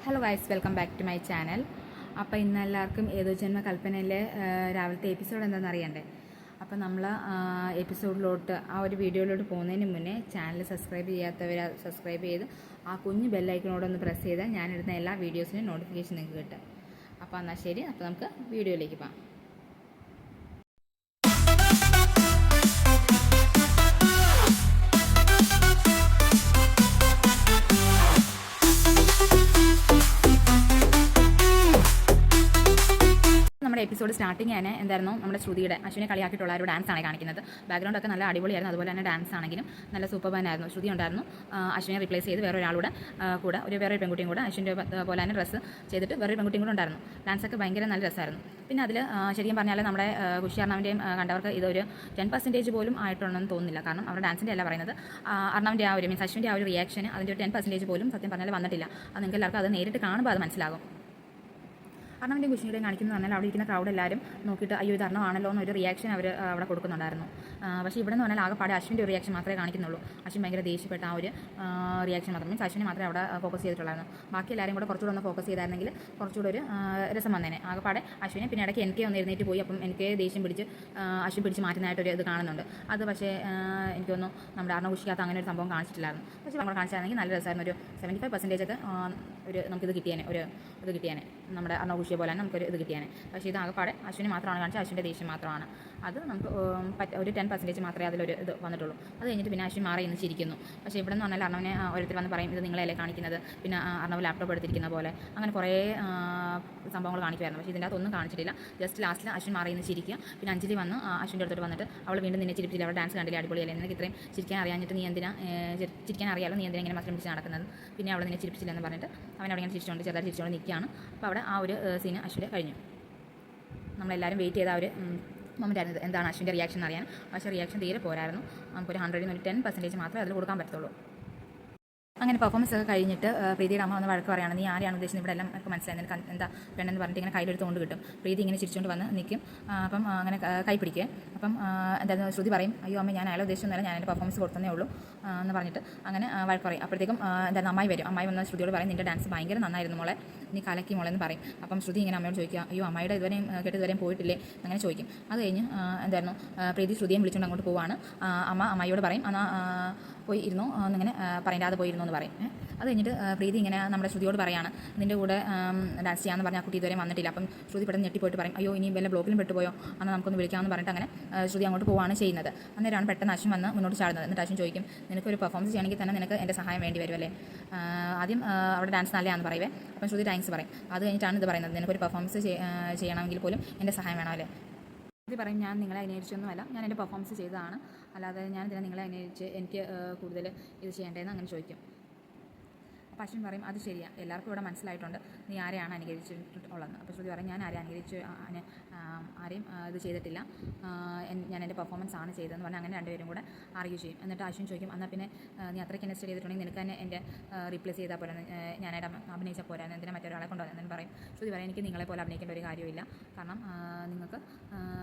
Hello guys, welcome back to my channel. അപ്പോൾ ഇന്ന് എല്ലാവർക്കും ഏതോ ജന്മ കൽപ്പനയിലെ രാവിലത്തെ എപ്പിസോഡ് എന്താണെന്ന് അറിയണ്ടേ. അപ്പോൾ നമ്മൾ എപ്പിസോഡിലോട്ട് ആ ഒരു വീഡിയോയിലോട്ട് പോകുന്നതിന് മുന്നേ ചാനൽ സബ്സ്ക്രൈബ് ചെയ്യാത്തവർ സബ്സ്ക്രൈബ് ചെയ്ത് ആ കുഞ്ഞ് ബെല്ലൈക്കനോടൊന്ന് പ്രസ് ചെയ്താൽ ഞാനിടുന്ന എല്ലാ വീഡിയോസിനും നോട്ടിഫിക്കേഷൻ നിങ്ങൾക്ക് കിട്ടും. അപ്പോൾ എന്നാൽ ശരി, അപ്പോൾ നമുക്ക് വീഡിയോയിലേക്ക് പോകാം. നമ്മുടെ എപ്പിസോഡ് സ്റ്റാർട്ടിങ് തന്നെ എന്തായിരുന്നു, നമ്മുടെ ശ്രുതിയുടെ അശ്വിനെ കളിയാക്കിയിട്ടുള്ള ഒരു ഡാൻസ് ആണ് കാണിക്കുന്നത്. ബാക്ക്ഗ്രൗണ്ടൊക്കെ നല്ല അടിപൊളിയായിരുന്നു. അതുപോലെ തന്നെ ഡാൻസ് ആണെങ്കിലും നല്ല സൂപ്പർ ആയിരുന്നു. ശ്രുതി ഉണ്ടായിരുന്നു. അശ്വിനെ റിപ്ലേസ് ചെയ്ത് വേറൊരാളുടെ കൂടെ വേറൊരു പെൺകുട്ടിയും കൂടെ അശ്വിൻ്റെ പോലെ തന്നെ ഡ്രസ്സ് ചെയ്തിട്ട് വേറൊരു പെൺകുട്ടിയും കൂടെ ഉണ്ടായിരുന്നു. ഡാൻസൊക്കെ ഭയങ്കര നല്ല രസമായിരുന്നു. പിന്നെ അതിൽ ശരിക്കും പറഞ്ഞാൽ നമ്മുടെ ഖുഷി അർണവിൻ്റെയും കണ്ടവർക്ക് ഇതൊരു 10% പോലും ആയിട്ടുണ്ടെന്ന് തോന്നുന്നില്ല. കാരണം അവരുടെ ഡാൻസിൻ്റെ അല്ല പറയുന്നത്, അർണവിൻ്റെ ആ ഒരു മീൻസ് അശ്വിൻ്റെ ആ ഒരു റിയാക്ഷൻ അതിൻ്റെ ഒരു 10% പോലും സത്യം പറഞ്ഞാൽ വന്നിട്ടില്ല. അത് നിങ്ങൾക്ക് എല്ലാവർക്കും അത് നേരിട്ട് കാണുമ്പോൾ അത് മനസ്സിലാകും. അർണവിൻ്റെയും ഖുഷിയുടെയും കാണിക്കുന്നത് പറഞ്ഞാൽ അവിടെ ഇരിക്കുന്ന ക്രൗഡ് എല്ലാവരും നോക്കിയിട്ട് അയ്യോ ഇത് അർണവാണല്ലോ എന്നൊരു റിയാക്ഷൻ അവർ അവിടെ കൊടുക്കുന്നുണ്ടായിരുന്നു. പക്ഷേ ഇവിടെ നിന്ന് പറഞ്ഞാൽ ആകെപ്പാടെ അശ്വിൻ്റെ ഒരു റിയാക്ഷൻ മാത്രമേ കാണിക്കുന്നുള്ളൂ. അശ്വിൻ ഭയങ്കര ദേഷ്യപ്പെട്ട ആ ഒരു റിയാക്ഷൻ മാത്രം മീൻസ് അശ്വിനെ മാത്രമേ അവിടെ ഫോക്കസ് ചെയ്തിട്ടുള്ളായിരുന്നു. ബാക്കി എല്ലാവരും കൂടെ കുറച്ചുകൂടെ ഒന്ന് ഫോക്കസ് ചെയ്തായിരുന്നെങ്കിൽ കുറച്ചുകൂടെ ഒരു രസം വന്നേനെ. ആകെപ്പാടെ അശ്വിനെ പിന്നെ ഇടയ്ക്ക് എനിക്ക് ഒന്ന് എഴുന്നേറ്റ് പോയി. അപ്പം എനിക്ക് ദേഷ്യം പിടിച്ച് അശ്വിൻ പിടിച്ച് മാറ്റുന്നതായിട്ടൊരു ഇത് കാണുന്നുണ്ട്. അത് പക്ഷേ എനിക്കൊന്നും നമ്മുടെ അർണവ് ഖുഷിക്കകത്ത് അങ്ങനെ ഒരു സംഭവം കാണിച്ചിട്ടില്ലായിരുന്നു. പക്ഷേ നമ്മൾ കാണിച്ചായിരുന്നെങ്കിൽ നല്ല രസമായിരുന്നു. ഒരു 75% ഒക്കെ ഒരു നമുക്കിത് കിട്ടിയേനെ, ഒരു ഇത് കിട്ടിയേനെ. നമ്മുടെ അർണവ് ഖുഷിയെ പോലെ തന്നെ നമുക്കൊരു ഇത് കിട്ടിയേനെ. പക്ഷേ ഇത് ആകെപ്പാടെ അശ്വിനെ മാത്രമാണ് കാണിച്ചത്. അശ്വിൻ്റെ ദേഷ്യം മാത്രമാണ്. അത് നമുക്ക് ഒരു 10% മാത്രമേ അതിലൊരു ഇത് വന്നിട്ടുള്ളൂ. അത് കഴിഞ്ഞിട്ട് പിന്നെ അശ്വിൻ മാറി ഇന്ന് ചിരിക്കുന്നു. പക്ഷേ ഇവിടെ നിന്ന് പറഞ്ഞാൽ അർണവിനെ ഓരോരുത്തർ വന്ന് പറയും ഇത് നിങ്ങളല്ലേ കാണിക്കുന്നത്, പിന്നെ അർണവ് ലാപ്ടോപ്പ് എടുത്തിരിക്കുന്ന പോലെ അങ്ങനെ കുറേ സംഭവങ്ങൾ കാണിക്കുമായിരുന്നു. പക്ഷേ ഇതിൻ്റെ അകത്തൊന്നും കാണിച്ചിട്ടില്ല. ജസ്റ്റ് ലാസ്റ്റിൽ അശ്വിൻ മാറി ഇന്ന് ചിരിക്കുക. പിന്നെ അഞ്ജലി വന്ന് അശ്വിൻ്റെ അടുത്തോട്ട് വന്നിട്ട് അവൾ വീണ്ടും നിന്നെ ചിരിപ്പിച്ചില്ല, അവൾ ഡാൻസ് കണ്ടില്ല, അടിപൊളിയല്ലേ, നിനക്ക് ഇത്രയും ചിരിക്കാൻ അറിയാഞ്ഞിട്ട് നീ എന്തിനാ ചിരിക്കാൻ അറിയാമല്ലോ, നീ എന്തിനാ ഇങ്ങനെ മത്സരം പിടിച്ച് നടക്കുന്നത്, പിന്നെ അവൾ നിന്നെ ചിരിപ്പിച്ചില്ല എന്ന് പറഞ്ഞിട്ട് അവൻ അവിടെ ഇങ്ങനെ ചിരിച്ചുകൊണ്ട് ചെറുതായി ചിരിച്ചുകൊണ്ട് നിൽക്കുകയാണ്. അപ്പോൾ അവിടെ ആ ഒരു സീന് അശ്വിൻ്റെ കഴിഞ്ഞു. നമ്മളെല്ലാവരും വെയിറ്റ് ചെയ്ത ഒരു മൊമെൻ്റ് ആയിരുന്നു എന്താണ് അശ്വിൻ്റെ റിയാക്ഷൻ അറിയാൻ. പക്ഷേ റിയാക്ഷൻ തീരെ പോരായിരുന്നു. നമുക്കൊരു 100-ൽ ഒരു 10% മാത്രമേ അതിൽ കൊടുക്കാൻ പറ്റത്തുള്ളൂ. അങ്ങനെ പെർഫോമൻസ് ഒക്കെ കഴിഞ്ഞിട്ട് പ്രീതിയുടെ അമ്മ വന്ന് വഴക്ക് പറയുകയാണ്, നീ ആരെയാണ് ഉദ്ദേശിച്ചത്, ഇവിടെ എല്ലാം നമുക്ക് മനസ്സിലായി, നിനക്ക് എന്താ പെണ്ണെന്ന് പറഞ്ഞിട്ട് ഇങ്ങനെ കയ്യിലെടുത്ത് കൊണ്ട് കിട്ടും. പ്രീതി ഇങ്ങനെ ചിരിച്ചുകൊണ്ട് വന്ന് നിൽക്കും. അപ്പം അങ്ങനെ കൈ പിടിക്കുക. അപ്പം എന്തായിരുന്നു ശ്രുതി പറയും, അയ്യോ അമ്മ ഞാൻ അയാളെ ഉദ്ദേശിച്ചൊന്നുമല്ല, ഞാൻ എൻ്റെ പെർഫോമൻസ് കൊടുത്തേ ഉള്ളൂ എന്ന് പറഞ്ഞിട്ട് അങ്ങനെ വഴക്ക് പറയും. അപ്പോഴത്തേക്കും എന്തായിരുന്നു അമ്മായി വരും. അമ്മായി വന്ന ശ്രുതിയോട് പറയും, നിൻ്റെ ഡാൻസ് ഭയങ്കര നന്നായിരുന്നു മോളെ, നീ കലക്കി മോളെ എന്ന് പറയും. അപ്പം ശ്രുതി ഇങ്ങനെ അമ്മയോട് ചോദിക്കുക, അയ്യോ അമ്മയുടെ ഇതുവരെയും ഇതുവരെയും പോയിട്ടില്ലേ അങ്ങനെ ചോദിക്കും. അത് കഴിഞ്ഞ് എന്തായിരുന്നു പ്രീതി ശ്രുതിയും വിളിച്ചുകൊണ്ട് അങ്ങോട്ട് പോവാണ്. അമ്മയോട് പറയും എന്നാൽ പോയി ഇരുന്നു എന്നിങ്ങനെ പറയാതെ പോയിരുന്നു എന്ന് പറയും. അത് കഴിഞ്ഞിട്ട് പ്രീതി ഇങ്ങനെ നമ്മുടെ ശ്രുതിയോട് പറയാണ്, നിൻ്റെ കൂടെ ഡാൻസ് ചെയ്യാമെന്ന് പറഞ്ഞാൽ ആ കുട്ടി ഇതുവരെ വന്നിട്ടില്ല. അപ്പം ശ്രുതി പെട്ടെന്ന് ഞെട്ടിപ്പോയിട്ട് പറയും, അയ്യോ ഇനി വല്ല ബ്ലോക്കിലും പെട്ടുപോയോ, എന്നാൽ നമുക്കൊന്ന് വിളിക്കാമെന്ന് പറഞ്ഞിട്ട് അങ്ങനെ ശ്രുതി അങ്ങോട്ട് പോവുകയാണ് ചെയ്യുന്നത്. അന്നേരമാണ് പെട്ടെന്ന് അശ്വിൻ വന്ന് മുന്നോട്ട് ചാടുന്നത്. എന്നിട്ട് അശ്വിൻ ചോദിക്കും, നിനക്കൊരു പെർഫോമൻസ് ചെയ്യണമെങ്കിൽ തന്നെ നിനക്ക് എൻ്റെ സഹായം വേണ്ടി വരുമല്ലേ, ആദ്യം അവിടെ ഡാൻസ് നല്ലതാണെന്ന് പറയുവേ. അപ്പം ശ്രുതി താങ്ക്സ് പറയും. അത് കഴിഞ്ഞിട്ടാണ് ഇത് പറയുന്നത്, നിനക്കൊരു പെർഫോമൻസ് ചെയ്യണമെങ്കിൽ പോലും എൻ്റെ സഹായം വേണമല്ലേ. ഇത് പറയും, ഞാൻ നിങ്ങളെ അന്വേഷിച്ചൊന്നുമല്ല, ഞാൻ എൻ്റെ പെർഫോമൻസ് ചെയ്തതാണ്, അല്ലാതെ ഞാൻ ഇതിനെ നിങ്ങളെ അന്വേഷിച്ച് എനിക്ക് കൂടുതൽ ഇത് ചെയ്യേണ്ടതെന്ന് അങ്ങനെ ചോദിക്കും. അപ്പോൾ അശ്വിൻ പറയും, അത് ശരിയാണ്, എല്ലാവർക്കും ഇവിടെ മനസ്സിലായിട്ടുണ്ട് നീ ആരെയാണ് അനുകരിച്ചിട്ടുള്ളതെന്ന്. അപ്പോൾ ശ്രുതി പറയും, ഞാൻ ആരെയും അനുകരിച്ച് ആരെയും ഇത് ചെയ്തിട്ടില്ല, ഞാൻ എൻ്റെ പെർഫോമൻസ് ആണ് ചെയ്തതെന്ന് പറഞ്ഞാൽ അങ്ങനെ രണ്ടുപേരും കൂടെ ആർഗ്യൂ ചെയ്യും. എന്നിട്ട് അശ്വിൻ ചോദിക്കും, എന്നാൽ പിന്നെ നീ അത്രയ്ക്ക് ഇൻവെസ്റ്റ് ചെയ്തിട്ടുണ്ടെങ്കിൽ നിനക്ക് തന്നെ എൻ്റെ റീപ്ലേസ് ചെയ്താൽ പോലെ ഞാനായിട്ട് അഭിനയിച്ചാൽ പോരാ, എന്തിനാ മറ്റൊരാളെ കൊണ്ടുവന്നു പറയും. ശ്രുതി പറയും, എനിക്ക് നിങ്ങളെപ്പോലെ അഭിനയിക്കേണ്ട ഒരു കാര്യമില്ല, കാരണം നിങ്ങൾക്ക്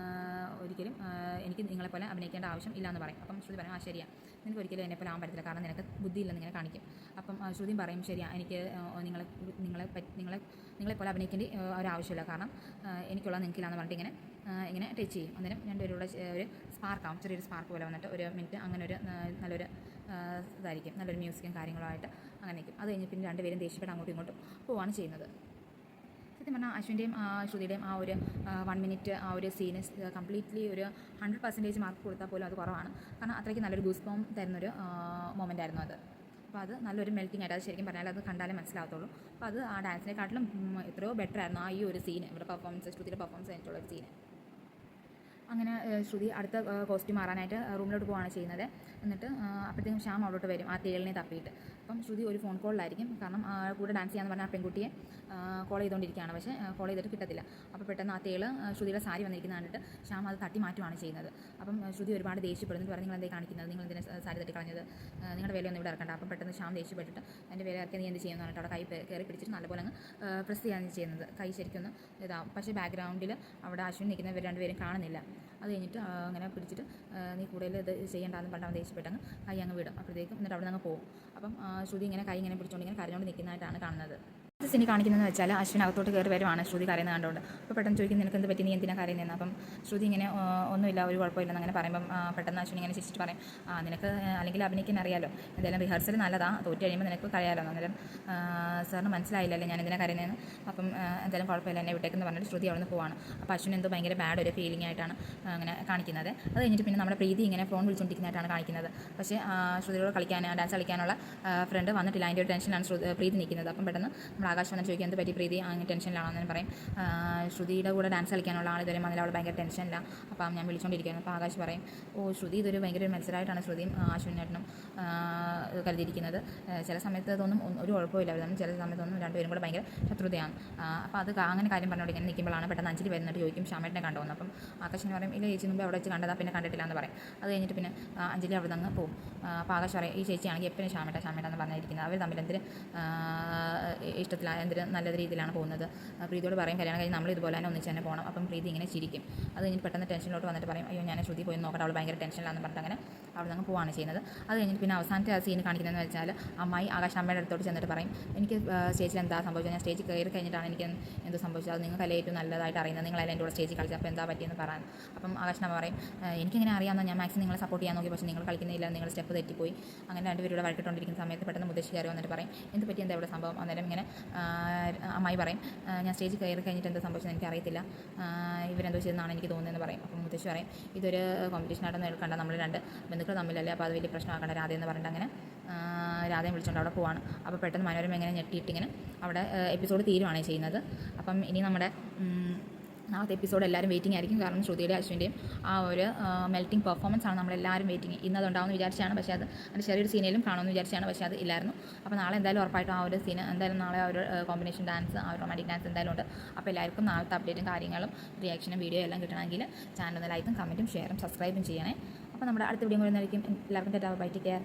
ഒരിക്കലും എനിക്ക് നിങ്ങളെപ്പോലെ അഭിനയിക്കേണ്ട ആവശ്യം ഇല്ല എന്ന് പറയും. അപ്പം ശ്രുതി പറയും, ആ ശരിയാണ്, നിനക്ക് ഒരിക്കലും എന്നെപ്പോലെ ആകാൻ പറ്റില്ല, കാരണം നിനക്ക് ബുദ്ധിയില്ലെന്ന് ഇങ്ങനെ കാണിക്കും. അപ്പം ശ്രുതിയും പറയും, ശരിയാണ്, എനിക്ക് നിങ്ങളെപ്പോലെ അഭിനയിക്കേണ്ട ഒരാവശ്യമില്ല, കാരണം എനിക്കുള്ളത് നിങ്ങൾക്കില്ലാന്ന് പറഞ്ഞിട്ട് ഇങ്ങനെ ടച്ച് ചെയ്യും. അന്നേരം രണ്ടുപേരുടെ ഒരു സ്പാർക്കാവും, ചെറിയൊരു സ്പാർക്ക് പോലെ വന്നിട്ട് ഒരു മിനിറ്റ് അങ്ങനെ ഒരു നല്ലൊരു ഇതായിരിക്കും, നല്ലൊരു മ്യൂസിക്കും കാര്യങ്ങളുമായിട്ട് അങ്ങനെ നിൽക്കും. അത് കഴിഞ്ഞ് പിന്നെ രണ്ടുപേരും ദേഷ്യപ്പെട്ട് അങ്ങോട്ടും ഇങ്ങോട്ടും പോവുകയാണ് ചെയ്യുന്നത്. സത്യം പറഞ്ഞാൽ അശ്വിൻ്റെയും ശ്രുതിയുടെയും ആ ഒരു 1 മിനിറ്റ് ആ ഒരു സീന് കംപ്ലീറ്റ്ലി ഒരു 100% മാർക്ക് കൊടുത്താൽ പോലും അത് കുറവാണ്. കാരണം അത്രയ്ക്ക് നല്ലൊരു ഗൂസ് ബോം തരുന്നൊരു മൊമെൻ്റ് ആയിരുന്നു അത്. അപ്പോൾ അത് നല്ലൊരു മെൽറ്റിംഗ് ആയിട്ട്, അത് ശരിക്കും പറഞ്ഞാൽ അത് കണ്ടാലേ മനസ്സിലാകത്തുള്ളൂ. അപ്പോൾ അത് ആ ഡാൻസിനെക്കാട്ടിലും എത്രയോ ബെറ്റർ ആയിരുന്നു ആ ഈ ഒരു സീന്, ഇവിടെ പെർഫോമൻസ് ശ്രുതിയുടെ പെർഫോമൻസ് കഴിഞ്ഞിട്ടുള്ള ഒരു സീന്. അങ്ങനെ ശ്രുതി അടുത്ത കോസ്റ്റ്യൂം മാറാനായിട്ട് റൂമിലോട്ട് പോവുകയാണ് ചെയ്യുന്നത്. എന്നിട്ട് അപ്പോഴത്തേക്കും ശ്യാം അവിടോട്ട് വരും ആ തേളിനെ തപ്പിയിട്ട്. അപ്പം ശ്രുതി ഒരു ഫോൺ കോളിലായിരിക്കും, കാരണം കൂടെ ഡാൻസ് ചെയ്യാമെന്ന് പറഞ്ഞാൽ ആ പെൺകുട്ടിയെ കോൾ ചെയ്തുകൊണ്ടിരിക്കുകയാണ്. പക്ഷേ കോൾ ചെയ്തിട്ട് കിട്ടത്തില്ല. അപ്പോൾ പെട്ടെന്ന് ആ തേള് ശ്രുതിയുടെ സാരി വന്നിരിക്കുന്ന കണ്ടിട്ട് ശ്യാം അത് തട്ടി മാറ്റുകയാണ് ചെയ്യുന്നത്. അപ്പം ശ്രുതി ഒരുപാട് ദേഷ്യപ്പെടുന്നു, പറഞ്ഞ് നിങ്ങൾ എന്തേ കാണിക്കുന്നത്, നിങ്ങൾ എന്തിനാ സാരി തട്ടി കളഞ്ഞത്, നിങ്ങളുടെ വിലയൊന്നും ഇവിടെ ഇറക്കണ്ട. അപ്പം പെട്ടെന്ന് ശ്യാം ദേഷ്യപ്പെട്ടിട്ട് എൻ്റെ വില ഇറക്കി നീ എന്ത് ചെയ്യുന്നു പറഞ്ഞിട്ട് അവിടെ കൈ കയറി പിടിച്ചിട്ട് നല്ലപോലെ അങ്ങ് പ്രസ് ചെയ്യാണ് ചെയ്യുന്നത്. കൈ ശരിക്കൊന്ന് ഇതാവും. പക്ഷേ ബാക്ക്ഗ്രൗണ്ടിൽ അവിടെ അശ്വിൻ നിൽക്കുന്നവർ രണ്ടുപേരും കാണുന്നില്ല. അത് കഴിഞ്ഞിട്ട് അങ്ങനെ പിടിച്ചിട്ട് നീ കൂടുതൽ ഇത് ചെയ്യേണ്ടതെന്ന് പറഞ്ഞാൽ അവൻ ദേഷ്യപ്പെട്ടങ്ങ് കൈ അങ്ങ് വിടും. അപ്പോഴത്തേക്കും എന്നിട്ട് അവിടെ നിന്ന് അങ്ങ് പോകും. അപ്പം ശ്രുതി ഇങ്ങനെ കൈ ഇങ്ങനെ പിടിച്ചുകൊണ്ട് ഇങ്ങനെ കരഞ്ഞുകൊണ്ട് നിൽക്കുന്നതായിട്ടാണ് കാണുന്നത്. സിനി കാണിക്കുന്നതെന്ന് വെച്ചാൽ അശ്വിൻ അകത്തോട്ട് കയറി വരുവാണ് ശ്രുതി കരയുന്നത് കണ്ടുകൊണ്ട്. അപ്പോൾ പെട്ടെന്ന് ചോദിക്കും നിനക്ക് എന്ത് പറ്റി, നീ എന്തിനാ കരയുന്നതെന്ന്. അപ്പം ശ്രുതി ഇങ്ങനെ ഒന്നുമില്ല, ഒരു കുഴപ്പമില്ലെന്ന് അങ്ങനെ പറയുമ്പം പെട്ടെന്ന് അശ്വിൻ ഇങ്ങനെ ചിരിച്ചിട്ട് പറയും, നിനക്ക് അല്ലെങ്കിൽ അഭിനയിക്കാൻ അറിയാലോ, എന്തായാലും റിഹേഴ്സൽ നല്ലതാണ്, തോറ്റ് കഴിയുമ്പോൾ നിനക്ക് കഴിയാലോ. അന്നേരം സാറിന് മനസ്സിലായില്ലല്ലേ ഞാൻ എന്തിനാ കരയുന്നതെന്ന്. അപ്പം എന്തായാലും കുഴപ്പമില്ല, എന്നെ വിട്ടേക്കെന്ന് പറഞ്ഞിട്ട് ശ്രുതി അവിടെ നിന്ന് പോവാണ്. അപ്പോൾ അശ്വിൻ എന്തോ ഭയങ്കര ബാഡ് ഒരു ഫീലിംഗ് ആയിട്ടാണ് അങ്ങനെ കാണിക്കുന്നത്. അത് കഴിഞ്ഞിട്ട് പിന്നെ നമ്മുടെ പ്രീതി ഇങ്ങനെ ഫോൺ വിളിച്ചുകൊണ്ടിരിക്കുന്നതായിട്ടാണ് കാണിക്കുന്നത്. പക്ഷേ ശ്രുതിയോട് ഡാൻസ് കളിക്കാനുള്ള ഫ്രണ്ട് വന്നിട്ടില്ല, അതിൻ്റെ ഒരു ടെൻഷനാണ് പ്രീതി നിൽക്കുന്നത്. അപ്പം പെട്ടെന്ന് നമ്മൾ ആകാശ് വന്നിട്ട് ചോദിക്കും എന്ത് പറ്റി പ്രീതി അങ്ങനെ ടെൻഷനിലാണോ എന്ന് പറയും. ശ്രുതിയുടെ കൂടെ ഡാൻസ് കളിക്കാനുള്ള ആൾ ഇതുവരെ വന്നില്ല, അവൾ ഭയങ്കര ടെൻഷനില്ല. അപ്പം ഞാൻ വിളിച്ചുകൊണ്ടിരിക്കുകയാണ്. അപ്പോൾ ആകാശ് പറയും, ശ്രുതി ഇതൊരു ഭയങ്കര ഒരു മത്സരമായിട്ടാണ് ശ്രുതിയും അശ്വിനേട്ടനും കരുതിയിരിക്കുന്നത്. ചില സമയത്ത് ഇതൊന്നും ഒരു കുഴപ്പമില്ല, അവർ ചില സമയത്തൊന്നും രണ്ടുപേരും കൂടെ ഭയങ്കര ശത്രുതയാണ്. അപ്പോൾ അത് അങ്ങനെ കാര്യം പറഞ്ഞുകൊണ്ട് ഇങ്ങനെ നിൽക്കുമ്പോഴാണ് പെട്ടെന്ന് അഞ്ജലി വരുന്നിട്ട് ചോദിക്കും ശ്യാമേട്ടനെ കണ്ടോന്ന്. അപ്പം ആകാശിന് പറയും ഇല്ല ചേച്ചി മുമ്പ് അവിടെ വെച്ച് കണ്ടതാ, പിന്നെ കണ്ടിട്ടില്ല എന്ന് പറയും. അത് കഴിഞ്ഞിട്ട് പിന്നെ അഞ്ജലി അവിടെ നിന്ന് പോകും. അപ്പോൾ ആകാശ് പറയും ഈ ചേച്ചിയാണെങ്കിൽ എപ്പോഴും ശ്യാമേട്ടെന്ന് പറഞ്ഞിരിക്കുന്നത്, അവർ തമ്മിൽ എന്തിന് ഇഷ്ടത്തിലാണ്, എന്തിന് നല്ല രീതിയിലാണ് പോകുന്നത്. പ്രീതിയോട് പറയും കല്യാണം കഴിഞ്ഞ് നമ്മൾ ഇതുപോലെ തന്നെ ഒന്നിച്ച് തന്നെ പോകണം. അപ്പം പ്രീതി ഇങ്ങനെ ചിരിക്കും. അത് കഴിഞ്ഞിട്ട് പെട്ടെന്ന് ടെൻഷനിലോട്ട് വന്നിട്ട് പറയും അയ്യോ ഞാൻ ശ്രുതി പോയി നോക്കട്ടെ, അവൾ ഭയങ്കര ടെൻഷനിലാണെന്ന് പറഞ്ഞിട്ട് അങ്ങനെ അവിടെ നിന്ന് പോവാണ് ചെയ്യുന്നത്. അത് കഴിഞ്ഞിട്ട് പിന്നെ അവസാനത്തെ സീൻ കാണിക്കുന്നതെന്ന് വെച്ചാൽ അമ്മായി ആകാശ് അമ്മയുടെ അടുത്തോട്ട് ചെന്നിട്ട് പറയും എനിക്ക് സ്റ്റേജിൽ എന്താ സംഭവിച്ചത്, ഞാൻ സ്റ്റേജിൽ കയറി കഴിഞ്ഞിട്ടാണ് എനിക്ക് എന്ത് സംഭവിച്ചത്, അത് നിങ്ങൾക്കല്ലേ ഏറ്റവും നല്ലതായിട്ട് അറിയുന്നത്, നിങ്ങളല്ലേ എൻ്റെ കൂടെ സ്റ്റേജിൽ കളിച്ചത്, അപ്പോൾ എന്താ പറ്റിയെന്ന് പറയാൻ. അപ്പം ആകാശ് അമ്മ പറയും എനിക്കിങ്ങനെ അറിയാമെന്ന്, ഞാൻ മാക്സിമം നിങ്ങളെ സപ്പോർട്ട് ചെയ്യാൻ നോക്കി, പക്ഷേ നിങ്ങൾ കളിക്കുന്നില്ല, നിങ്ങൾ സ്റ്റെപ്പ് തെറ്റിപ്പോയി. അങ്ങനെ രണ്ടുപേരുടെ വഴക്കിട്ടുകൊണ്ടിരിക്കുന്ന സമയത്ത് പെട്ടെന്ന് മുത്തശ്ശി കയറി വന്നിട്ട് പറയും എന്ത് പറ്റി, എന്താ ഇവിടെ സംഭവം. അന്നേരം ഇങ്ങനെ അമ്മായി പറയും ഞാൻ സ്റ്റേജിൽ കയറി കഴിഞ്ഞിട്ട് എന്താ സംഭവിച്ചത് എനിക്കറിയത്തില്ല, ഇവരെന്തോ ചെയ്തെന്നാണ് എനിക്ക് തോന്നുന്നതെന്ന് പറയും. അപ്പം മുത്തശ്ശി പറയും ഇതൊരു കോമ്പറ്റീഷനായിട്ടൊന്നും എടുക്കണ്ട, നമ്മൾ രണ്ട് ബന്ധുക്കൾ തമ്മിലല്ലേ, അപ്പോൾ അത് വലിയ പ്രശ്നമാക്കണ്ട രാധയെന്ന് പറഞ്ഞിട്ട് അങ്ങനെ രാധയും വിളിച്ചുകൊണ്ട് അവിടെ പോവാണ്. അപ്പോൾ പെട്ടെന്ന് മനോരമ ഇങ്ങനെ ഞെട്ടിയിട്ടിങ്ങനെ അവിടെ എപ്പിസോഡ് തീരുവാണ് ചെയ്യുന്നത്. അപ്പം ഇനി നമ്മുടെ നാളത്തെ എപ്പിസോഡ് എല്ലാവരും വെയിറ്റിംഗ് ആയിരിക്കും. കാരണം ശ്രുതിയുടെ അശ്വിൻ്റെയും ആ ഒരു മെൽറ്റിംഗ് പെർഫോമൻസ് ആണ് നമ്മളെല്ലാവരും വെയിറ്റിംഗ്. ഇന്നത് ഉണ്ടാവുമെന്ന് വിചാരിച്ചാണ്, പക്ഷേ അത് അതിൻ്റെ ചെറിയൊരു സീനിലും കാണുമെന്ന് വിചാരിച്ചാണ്, പക്ഷേ അത് ഇല്ലായിരുന്നു. അപ്പോൾ നാളെ എന്തായാലും ഉറപ്പായിട്ടും ആ ഒരു സീന് എന്തായാലും നാളെ ആ ഒരു കോമ്പിനേഷൻ ഡാൻസ്, ആ ഒരു റൊമാൻറ്റിക് ഡാൻസ് എന്തായാലും ഉണ്ട്. അപ്പോൾ എല്ലാവർക്കും നാളത്തെ അപ്ഡേറ്റും കാര്യങ്ങളും റിയാക്ഷനും വീഡിയോ എല്ലാം കിട്ടണമെങ്കിൽ ചാനൽ ഒന്ന് ലൈക്കും കമൻറ്റും ഷെയറും സബ്സ്ക്രൈബും ചെയ്യണേ. അപ്പോൾ നമ്മുടെ അടുത്ത വീഡിയോ വരുന്നതായിരിക്കും. എല്ലാവർക്കും ടാറ്റാ ബൈ, ടേക്ക് കെയർ.